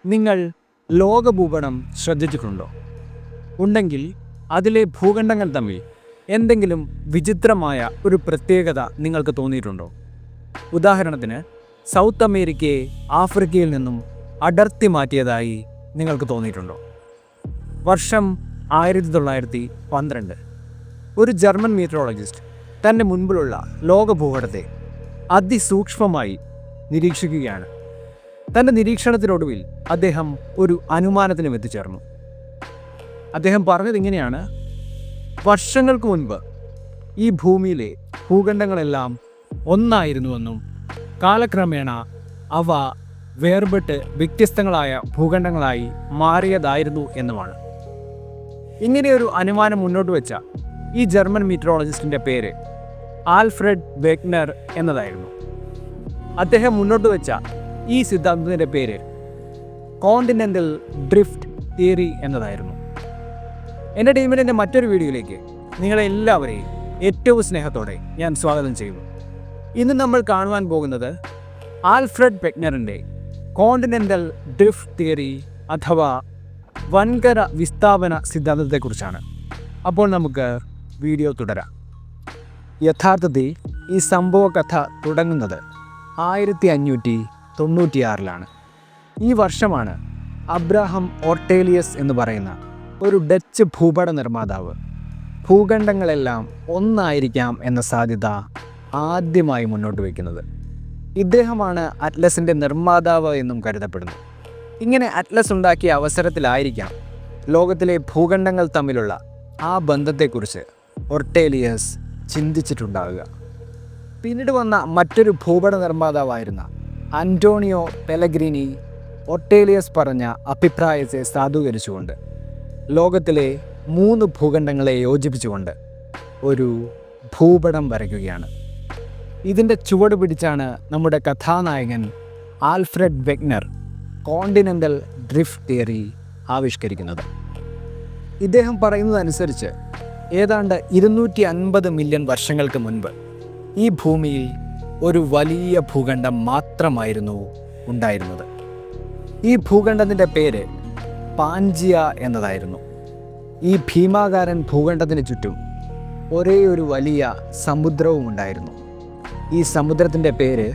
നിങ്ങൾ ലോകഭൂപടം ശ്രദ്ധിച്ചിട്ടുണ്ടോ? ഉണ്ടെങ്കിൽ അതിലെ ഭൂഖണ്ഡങ്ങൾ തമ്മിൽ എന്തെങ്കിലും വിചിത്രമായ ഒരു പ്രത്യേകത നിങ്ങൾക്ക് തോന്നിയിട്ടുണ്ടോ? ഉദാഹരണത്തിന് സൗത്ത് അമേരിക്കയെ ആഫ്രിക്കയിൽ നിന്നും അടർത്തി മാറ്റിയതായി നിങ്ങൾക്ക് തോന്നിയിട്ടുണ്ടോ? വർഷം 1912 ഒരു ജർമ്മൻ മീറ്ററോളജിസ്റ്റ് തൻ്റെ മുൻപിലുള്ള ലോകഭൂപടത്തെ അതിസൂക്ഷ്മമായി നിരീക്ഷിക്കുകയാണ്. തൻ്റെ നിരീക്ഷണത്തിനൊടുവിൽ അദ്ദേഹം ഒരു അനുമാനത്തിനും എത്തിച്ചേർന്നു. അദ്ദേഹം പറഞ്ഞത് ഇങ്ങനെയാണ്: വർഷങ്ങൾക്ക് മുൻപ് ഈ ഭൂമിയിലെ ഭൂഖണ്ഡങ്ങളെല്ലാം ഒന്നായിരുന്നുവെന്നും കാലക്രമേണ അവ വേർപെട്ട് വ്യത്യസ്തങ്ങളായ ഭൂഖണ്ഡങ്ങളായി മാറിയതായിരുന്നു എന്നുമാണ്. ഇങ്ങനെയൊരു അനുമാനം മുന്നോട്ട് വെച്ച ഈ ജർമ്മൻ മീറ്ററോളജിസ്റ്റിൻ്റെ പേര് ആൽഫ്രഡ് വെഗ്നർ എന്നതായിരുന്നു. അദ്ദേഹം മുന്നോട്ട് വെച്ച ഈ സിദ്ധാന്തത്തിൻ്റെ പേര് കോണ്ടിനെൻ്റൽ ഡ്രിഫ്റ്റ് തിയറി എന്നതായിരുന്നു. എൻ്റെ ടീമിൻ്റെ മറ്റൊരു വീഡിയോയിലേക്ക് നിങ്ങളെല്ലാവരെയും ഏറ്റവും സ്നേഹത്തോടെ ഞാൻ സ്വാഗതം ചെയ്യുന്നു. ഇന്ന് നമ്മൾ കാണുവാൻ പോകുന്നത് ആൽഫ്രഡ് വെഗ്നറിൻ്റെ കോണ്ടിനെൻ്റൽ ഡ്രിഫ്റ്റ് തിയറി അഥവാ വൻകര വിസ്ഥാപന സിദ്ധാന്തത്തെക്കുറിച്ചാണ്. അപ്പോൾ നമുക്ക് വീഡിയോ തുടരാം. യഥാർത്ഥത്തിൽ ഈ സംഭവ കഥ തുടങ്ങുന്നത് 1596 ഈ വർഷമാണ് അബ്രഹാം ഓർട്ടേലിയസ് എന്ന് പറയുന്ന ഒരു ഡച്ച് ഭൂപട നിർമ്മാതാവ് ഭൂഖണ്ഡങ്ങളെല്ലാം ഒന്നായിരിക്കാം എന്ന സാധ്യത ആദ്യമായി മുന്നോട്ട് വയ്ക്കുന്നത്. ഇദ്ദേഹമാണ് അറ്റ്ലസിൻ്റെ നിർമ്മാതാവ് എന്നും കരുതപ്പെടുന്നു. ഇങ്ങനെ അറ്റ്ലസ് ഉണ്ടാക്കിയ അവസരത്തിലായിരിക്കാം ലോകത്തിലെ ഭൂഖണ്ഡങ്ങൾ തമ്മിലുള്ള ആ ബന്ധത്തെക്കുറിച്ച് ഓർട്ടേലിയസ് ചിന്തിച്ചിട്ടുണ്ടാവുക. പിന്നീട് വന്ന മറ്റൊരു ഭൂപട നിർമ്മാതാവായിരുന്ന അന്റോണിയോ പെലഗ്രിനി ഓർട്ടേലിയസ് പറഞ്ഞ അഭിപ്രായത്തെ സാധൂകരിച്ചുകൊണ്ട് ലോകത്തിലെ 3 ഭൂഖണ്ഡങ്ങളെ യോജിപ്പിച്ചുകൊണ്ട് ഒരു ഭൂപടം വരയ്ക്കുകയാണ്. ഇതിൻ്റെ ചുവട് പിടിച്ചാണ് നമ്മുടെ കഥാനായകൻ Alfred Wegener continental drift theory ആവിഷ്കരിക്കുന്നത്. ഇദ്ദേഹം പറയുന്നതനുസരിച്ച് ഏതാണ്ട് 250 മില്യൺ വർഷങ്ങൾക്ക് മുൻപ് ഈ ഭൂമിയിൽ ഒരു വലിയ ഭൂഖണ്ഡം മാത്രമായിരുന്നു ഉണ്ടായിരുന്നത്. ഈ ഭൂഖണ്ഡത്തിൻ്റെ പേര് പാൻജിയ എന്നതായിരുന്നു. ഈ ഭീമാകാരൻ ഭൂഖണ്ഡത്തിന് ചുറ്റും ഒരേ ഒരു വലിയ സമുദ്രവും ഉണ്ടായിരുന്നു. ഈ സമുദ്രത്തിൻ്റെ പേര്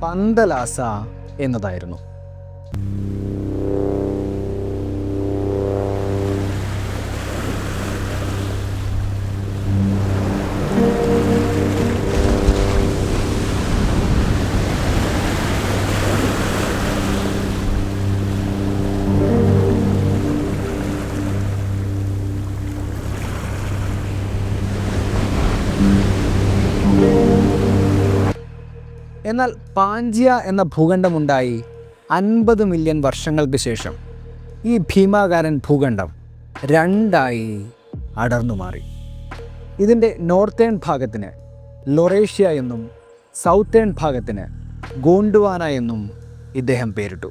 പന്തലാസ എന്നതായിരുന്നു. എന്നാൽ പാൻജിയ എന്ന ഭൂഖണ്ഡമുണ്ടായി 50 മില്യൺ വർഷങ്ങൾക്ക് ശേഷം ഈ ഭീമാകാരൻ ഭൂഖണ്ഡം 2ആയി അടർന്നു മാറി. ഇതിൻ്റെ നോർത്തേൺ ഭാഗത്തിന് ലൊറേഷ്യ എന്നും സൗത്തേൺ ഭാഗത്തിന് ഗോണ്ട്വാന എന്നും ഇദ്ദേഹം പേരിട്ടു.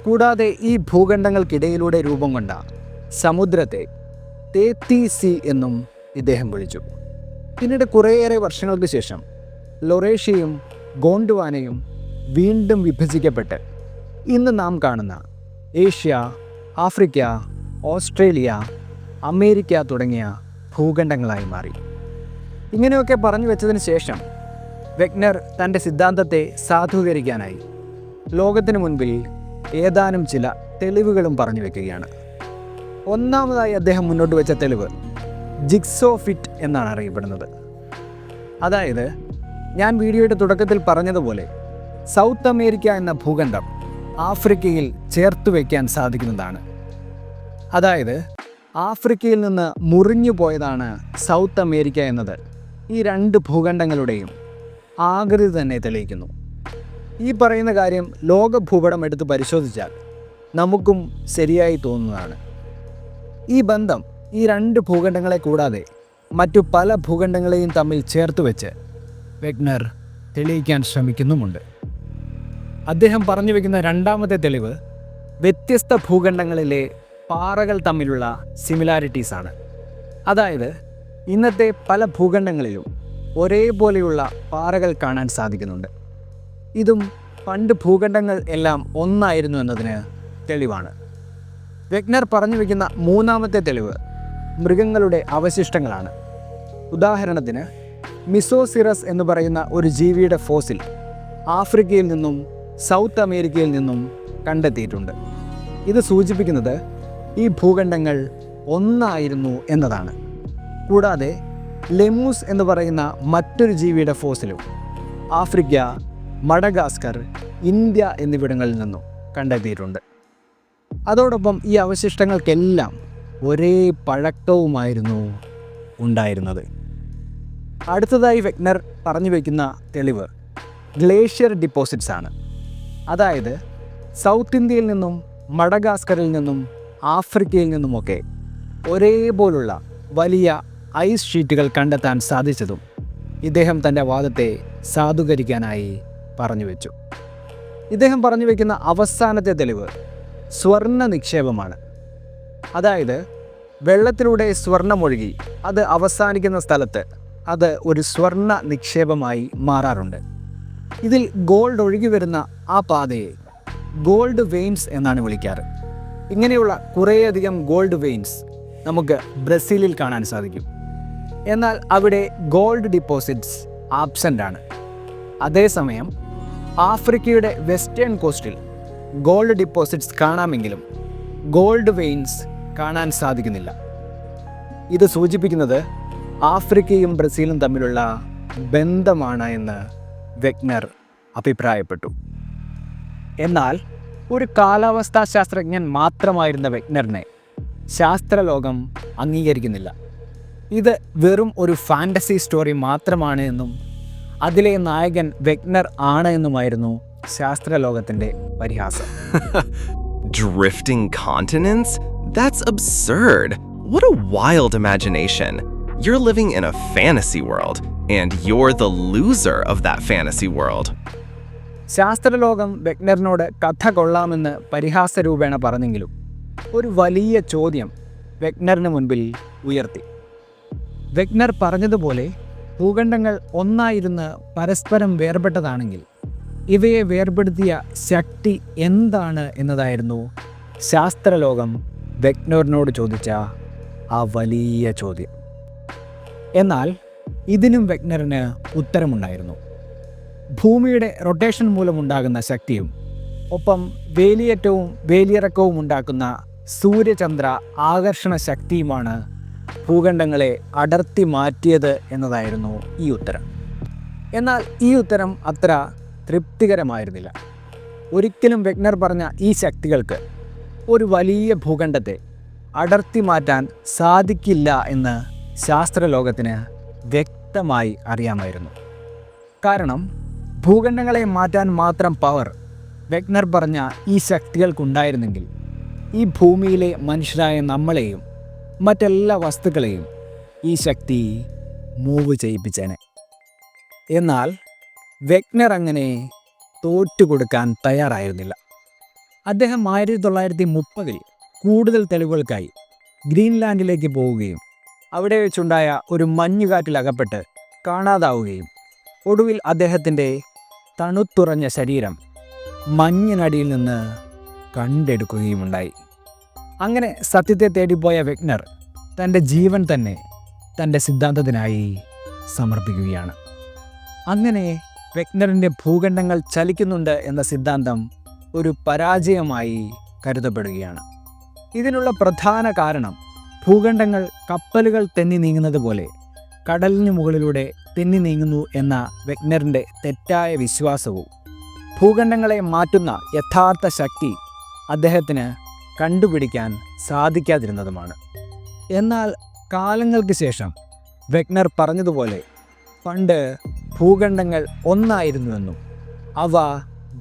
കൂടാതെ ഈ ഭൂഖണ്ഡങ്ങൾക്കിടയിലൂടെ രൂപം കൊണ്ട സമുദ്രത്തെ തേത്തി സീ എന്നും ഇദ്ദേഹം വിളിച്ചു. പിന്നീട് കുറേയേറെ വർഷങ്ങൾക്ക് ശേഷം ലൊറേഷ്യയും ഗോണ്ട്വാനയും വീണ്ടും വിഭജിക്കപ്പെട്ട് ഇന്ന് നാം കാണുന്ന ഏഷ്യ, ആഫ്രിക്ക, ഓസ്ട്രേലിയ, അമേരിക്ക തുടങ്ങിയ ഭൂഖണ്ഡങ്ങളായി മാറി. ഇങ്ങനെയൊക്കെ പറഞ്ഞു വെച്ചതിന് ശേഷം വെഗ്നർ തൻ്റെ സിദ്ധാന്തത്തെ സാധൂകരിക്കാനായി ലോകത്തിന് മുൻപിൽ ഏതാനും ചില തെളിവുകളും പറഞ്ഞു വെക്കുകയാണ്. ഒന്നാമതായി അദ്ദേഹം മുന്നോട്ട് വെച്ച തെളിവ് ജിഗ്സോ ഫിറ്റ് എന്നാണ് അറിയപ്പെടുന്നത്. അതായത് ഞാൻ വീഡിയോയുടെ തുടക്കത്തിൽ പറഞ്ഞതുപോലെ സൗത്ത് അമേരിക്ക എന്ന ഭൂഖണ്ഡം ആഫ്രിക്കയിൽ ചേർത്ത് വയ്ക്കാൻ സാധിക്കുന്നതാണ്. അതായത് ആഫ്രിക്കയിൽ നിന്ന് മുറിഞ്ഞു പോയതാണ് സൗത്ത് അമേരിക്ക എന്നത് ഈ 2 ഭൂഖണ്ഡങ്ങളുടെയും ആകൃതി തന്നെ തെളിയിക്കുന്നു. ഈ പറയുന്ന കാര്യം ലോക ഭൂപടം എടുത്ത് പരിശോധിച്ചാൽ നമുക്കും ശരിയായി തോന്നുന്നതാണ്. ഈ ബന്ധം ഈ 2 ഭൂഖണ്ഡങ്ങളെ കൂടാതെ മറ്റു പല ഭൂഖണ്ഡങ്ങളെയും തമ്മിൽ ചേർത്ത് വെച്ച് വെഗ്നർ തെളിയിക്കാൻ ശ്രമിക്കുന്നുമുണ്ട്. അദ്ദേഹം പറഞ്ഞു വയ്ക്കുന്ന രണ്ടാമത്തെ തെളിവ് വ്യത്യസ്ത ഭൂഖണ്ഡങ്ങളിലെ പാറകൾ തമ്മിലുള്ള സിമിലാരിറ്റീസാണ്. അതായത് ഇന്നത്തെ പല ഭൂഖണ്ഡങ്ങളിലും ഒരേപോലെയുള്ള പാറകൾ കാണാൻ സാധിക്കുന്നുണ്ട്. ഇതും പണ്ട് ഭൂഖണ്ഡങ്ങൾ എല്ലാം ഒന്നായിരുന്നു എന്നതിന് തെളിവാണ്. വെഗ്നർ പറഞ്ഞു വയ്ക്കുന്ന മൂന്നാമത്തെ തെളിവ് മൃഗങ്ങളുടെ അവശിഷ്ടങ്ങളാണ്. ഉദാഹരണത്തിന് മിസോസിറസ് എന്ന് പറയുന്ന ഒരു ജീവിയുടെ ഫോസിൽ ആഫ്രിക്കയിൽ നിന്നും സൗത്ത് അമേരിക്കയിൽ നിന്നും കണ്ടെത്തിയിട്ടുണ്ട്. ഇത് സൂചിപ്പിക്കുന്നത് ഈ ഭൂഖണ്ഡങ്ങൾ ഒന്നായിരുന്നു എന്നതാണ്. കൂടാതെ ലെമൂസ് എന്ന് പറയുന്ന മറ്റൊരു ജീവിയുടെ ഫോസിലും ആഫ്രിക്ക, മഡഗാസ്കർ, ഇന്ത്യ എന്നിവിടങ്ങളിൽ നിന്നും കണ്ടെത്തിയിട്ടുണ്ട്. അതോടൊപ്പം ഈ അവശിഷ്ടങ്ങൾക്കെല്ലാം ഒരേ പഴക്കവുമായിരുന്നു ഉണ്ടായിരുന്നത്. അടുത്തതായി വെഗ്നർ പറഞ്ഞു വയ്ക്കുന്ന തെളിവ് ഗ്ലേഷ്യർ ഡിപ്പോസിറ്റ്സ് ആണ്. അതായത് സൗത്ത് ഇന്ത്യയിൽ നിന്നും മഡഗാസ്കറിൽ നിന്നും ആഫ്രിക്കയിൽ നിന്നുമൊക്കെ ഒരേപോലുള്ള വലിയ ഐസ് ഷീറ്റുകൾ കണ്ടെത്താൻ സാധിച്ചതും ഇദ്ദേഹം തൻ്റെ വാദത്തെ സാധൂകരിക്കാനായി പറഞ്ഞു വെച്ചു. ഇദ്ദേഹം പറഞ്ഞു വയ്ക്കുന്ന അവസാനത്തെ തെളിവ് സ്വർണ്ണ നിക്ഷേപമാണ്. അതായത് വെള്ളത്തിലൂടെ സ്വർണ്ണമൊഴുകി അത് അവസാനിക്കുന്ന സ്ഥലത്ത് അത് ഒരു സ്വർണ്ണ നിക്ഷേപമായി മാറാറുണ്ട്. ഇതിൽ ഗോൾഡ് ഒഴുകി വരുന്ന ആ പാതയെ ഗോൾഡ് വെയിൻസ് എന്നാണ് വിളിക്കാറ്. ഇങ്ങനെയുള്ള കുറേയധികം ഗോൾഡ് വെയിൻസ് നമുക്ക് ബ്രസീലിൽ കാണാൻ സാധിക്കും. എന്നാൽ അവിടെ ഗോൾഡ് ഡിപ്പോസിറ്റ്സ് ആബ്സെൻ്റ് ആണ്. അതേസമയം ആഫ്രിക്കയുടെ വെസ്റ്റേൺ കോസ്റ്റിൽ ഗോൾഡ് ഡിപ്പോസിറ്റ്സ് കാണാമെങ്കിലും ഗോൾഡ് വെയിൻസ് കാണാൻ സാധിക്കുന്നില്ല. ഇത് സൂചിപ്പിക്കുന്നത് ആഫ്രിക്കയും ബ്രസീലും തമ്മിലുള്ള ബന്ധമാണ് എന്ന് വെഗ്നർ അഭിപ്രായപ്പെട്ടു. എന്നാൽ ഒരു കാലാവസ്ഥാ ശാസ്ത്രജ്ഞൻ മാത്രമായിരുന്ന വെഗ്നറിനെ ശാസ്ത്രലോകം അംഗീകരിക്കുന്നില്ല. ഇത് വെറും ഒരു ഫാൻറ്റസി സ്റ്റോറി മാത്രമാണ് എന്നും അതിലെ നായകൻ വെഗ്നർ ആണ് എന്നുമായിരുന്നു ശാസ്ത്രലോകത്തിൻ്റെ പരിഹാസം. Drifting continents? That's absurd. What a wild imagination. You're living in a fantasy world, and you're the loser of that fantasy world. ശാസ്ത്രലോകം വെഗ്നറിനോട് കഥ കൊള്ളാമെന്ന് പരിഹാസരൂപേണ പറഞ്ഞെങ്കിലും ഒരു വലിയ ചോദ്യം വെഗ്നറിന് മുൻപിൽ ഉയർത്തി. വെഗ്നർ പറഞ്ഞതുപോലെ ഭൂഖണ്ഡങ്ങൾ ഒന്നായിരുന്ന് പരസ്പരം വേർപെട്ടതാണെങ്കിൽ ഇവയെ വേർപെടുത്തിയ ശക്തി എന്താണ് എന്നതായിരുന്നു ശാസ്ത്രലോകം വെഗ്നറിനോട് ചോദിച്ച ആ വലിയ ചോദ്യം. എന്നാൽ ഇതിനും വെഗ്നറിന് ഉത്തരമുണ്ടായിരുന്നു. ഭൂമിയുടെ റൊട്ടേഷൻ മൂലമുണ്ടാകുന്ന ശക്തിയും ഒപ്പം വേലിയേറ്റവും വേലിയിറക്കവും ഉണ്ടാക്കുന്ന സൂര്യചന്ദ്ര ആകർഷണ ശക്തിയുമാണ് ഭൂഖണ്ഡങ്ങളെ അടർത്തി മാറ്റിയത് എന്നതായിരുന്നു ഈ ഉത്തരം. എന്നാൽ ഈ ഉത്തരം അത്ര തൃപ്തികരമായിരുന്നില്ല. ഒരിക്കലും വെഗ്നർ പറഞ്ഞ ഈ ശക്തികൾക്ക് ഒരു വലിയ ഭൂഖണ്ഡത്തെ അടർത്തി മാറ്റാൻ സാധിക്കില്ല എന്ന് ശാസ്ത്രലോകത്തിന് വ്യക്തമായി അറിയാമായിരുന്നു. കാരണം ഭൂഖണ്ഡങ്ങളെ മാറ്റാൻ മാത്രം പവർ വെഗ്നർ പറഞ്ഞ ഈ ശക്തികൾക്കുണ്ടായിരുന്നെങ്കിൽ ഈ ഭൂമിയിലെ മനുഷ്യരായ നമ്മളെയും മറ്റെല്ലാ വസ്തുക്കളെയും ഈ ശക്തി മൂവ് ചെയ്യിപ്പിച്ചേനെ. എന്നാൽ വെഗ്നർ അങ്ങനെ തോറ്റുകൊടുക്കാൻ തയ്യാറായിരുന്നില്ല. അദ്ദേഹം 1930 കൂടുതൽ തെളിവുകൾക്കായി ഗ്രീൻലാൻഡിലേക്ക് പോവുകയും അവിടെ വെച്ചുണ്ടായ ഒരു മഞ്ഞുകാറ്റിൽ അകപ്പെട്ട് കാണാതാവുകയും ഒടുവിൽ അദ്ദേഹത്തിൻ്റെ തണുത്തുറഞ്ഞ ശരീരം മഞ്ഞിനടിയിൽ നിന്ന് കണ്ടെടുക്കുകയുമുണ്ടായി. അങ്ങനെ സത്യത്തെ തേടിപ്പോയ വെഗ്നർ തൻ്റെ ജീവൻ തന്നെ തൻ്റെ സിദ്ധാന്തത്തിനായി സമർപ്പിക്കുകയാണ്. അങ്ങനെ വെഗ്നറിൻ്റെ ഭൂഖണ്ഡങ്ങൾ ചലിക്കുന്നുണ്ട് എന്ന സിദ്ധാന്തം ഒരു പരാജയമായി കരുതപ്പെടുകയാണ്. ഇതിനുള്ള പ്രധാന കാരണം ഭൂഖണ്ഡങ്ങൾ കപ്പലുകൾ തെന്നി നീങ്ങുന്നത് പോലെ കടലിന് മുകളിലൂടെ തെന്നി നീങ്ങുന്നു എന്ന വെഗ്നറിൻ്റെ തെറ്റായ വിശ്വാസവും ഭൂഖണ്ഡങ്ങളെ മാറ്റുന്ന യഥാർത്ഥ ശക്തി അദ്ദേഹത്തിന് കണ്ടുപിടിക്കാൻ സാധിക്കാതിരുന്നതുമാണ്. എന്നാൽ കാലങ്ങൾക്ക് ശേഷം വെഗ്നർ പറഞ്ഞതുപോലെ പണ്ട് ഭൂഖണ്ഡങ്ങൾ ഒന്നായിരുന്നുവെന്നും അവ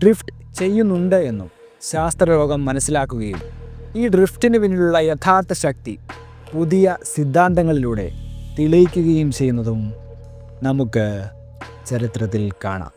ഡ്രിഫ്റ്റ് ചെയ്യുന്നുണ്ട് എന്നും ശാസ്ത്രലോകം മനസ്സിലാക്കുകയും ഈ ഡ്രിഫ്റ്റിന് പിന്നിലുള്ള യഥാർത്ഥ ശക്തി പുതിയ സിദ്ധാന്തങ്ങളിലൂടെ തെളിയിക്കുകയും ചെയ്യുന്നതും നമുക്ക് ചരിത്രത്തിൽ കാണാം.